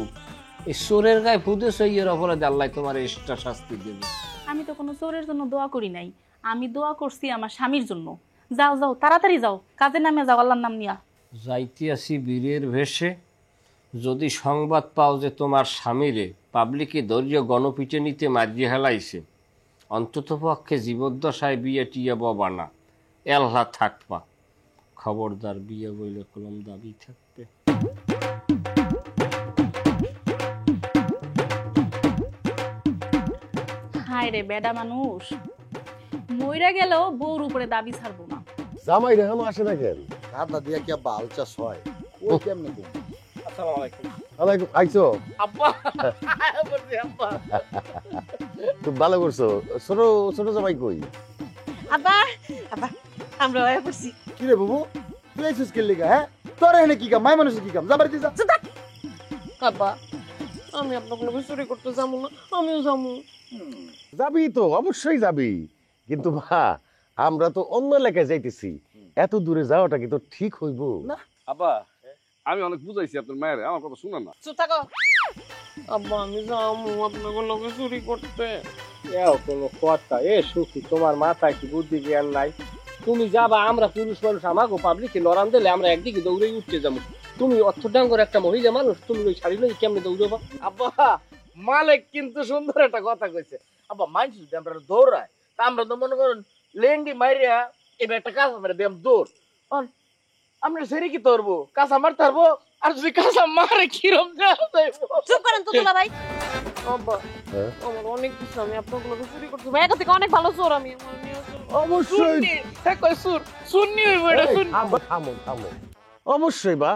এই চোরের গায়ে ফু দিয়েছ, এর অপরাধে আল্লাহ তোমার এক্সট্রা শাস্তি দেবে। আমি তো কোনো চোরের জন্য দোয়া করি নাই, আমি দোয়া করছি আমার স্বামীর জন্য। যাও যাও, তাড়াতাড়ি যাও, কাজের নামে যাও, আল্লাহর নাম নিয়া। যাইতে আসি বীরের ভেষে, যদি সংবাদ পাও যে তোমার স্বামীরে পাবলিকে দলীয় গণপিটে নিতে মারিয়ে হেলাইছে, অন্তত পক্ষে জীবদ্দশায় বিয়ে টিয়ে ববা না, এল্লা থাকবা। খবরদার, বিয়ে বইলে কলম দাবি থাকবে। হায় রে বেডা মানুষ, মইরা গেলেও বউর উপরে দাবি ছাড়বো না। জামাই রে এখনো আসে না কেন? কাদা দিয়া কি আব্বা আলচাস হয়? ওই কেমনে কই? আসসালামু আলাইকুম। আলাইকুম। আইছো? আব্বা বলছি আব্বা। খুব ভালো করছো। ছোট ছোট জামাই কই? আব্বা আব্বা, আমরা আয়া পড়ছি। কি রে বাবু, তুই আইছিস কে লিগা? হ্যাঁ, তোর এখানে কি কাম? মাই মানুষের কি কাম? যা বাড়িতে যা। আব্বা, আমি আপনার কোনো চুরি করতে যাবো না, আমিও যাবো। যাবি তো, অবশ্যই যাবি, কিন্তু মা আমরা তো অন্য এলাকায় যাইতেছি, এত দূরে যাওয়াটা কি তো ঠিক হইব না? আব্বা, আমি অনেক বুঝাইছি আপনার মায়ের, আমার কথা শুনে না। চুপ থাকো। আব্বা, আমি যাবো আপনার লগে চুরি করতে। এও কোনো কথা? এ সুখী, তোমার মাথায় কি বুদ্ধি জ্ঞান নাই? তুমি যাবা, আমরা পুরুষ মানুষ, আমাকে পাবলিকে লড়ান দিলে আমরা একদিকে দৌড়ে উঠতে যাবো। তুমি অর্থ ডাঙ্গর একটা মহিলা মানুষ, তুমি ওই শাড়ি লই কেমনে দৌড়বা? আব্বা মালিক কিন্তু সুন্দর একটা কথা কইছে। আব্বা মানছি যদি আমরা দৌড়াই তা আমরা তো মনে করুন লেন্ডি মাইরিয়া এবার একটা কাঁচা মারে দিলাম দৌড়, আমরা সেরে কি ধরবো? কাঁচা মারতে পারবো? আর যদি কাঁচা মারে কিরম চুপ করেন তো দুলা ভাই। আব্বা আমার অনেক কিছু, আমি আপনাগুলো চুরি করতে ভাই থেকে অনেক ভালো চোর আমি। অবশ্যই শুননি হইব এটা শুন। থামো থামো, অবশ্যই বা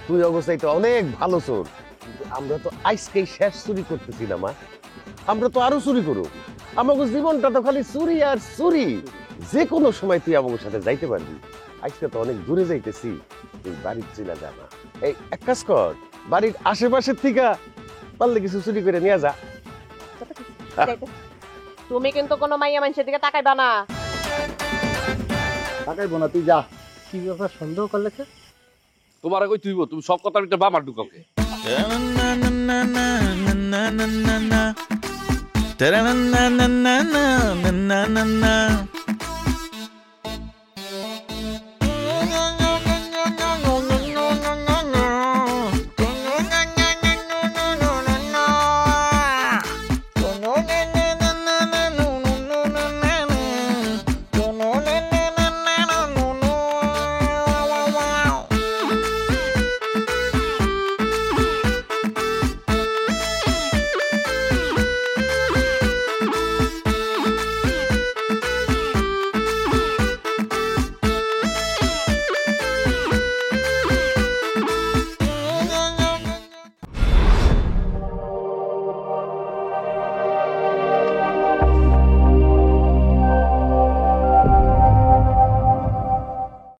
তুই অবস্থায় তো অনেক ভালো চোর, কিন্তু আমরা তো আজকেই শেষ চুরি করতেছি না মা, আমরা তো আরো চুরি করব। আমাকে জীবনটা তো খালি চুরি আর চুরি, যে কোনো সময় তুই আমাকে সাথে যাইতে পারবি। আজকে তো অনেক দূরে যাইতেছি, তুই বাড়ির চিনা যা না। এই এক কাজ কর, বাড়ির আশেপাশের থেকে পারলে কিছু চুরি করে নিয়ে যা। তুমি কিন্তু কোনো মাইয়া মানুষের দিকে তাকাইবা না। তাকাইবো না, তুই যা। কি ব্যাপার, সন্দেহ করলে? তোমার আগে তুইব, তুমি সব কথা একটা বামার ঢুকাকে। Ta-da-na-na-na-na-na-na-na-na-na-na-na-na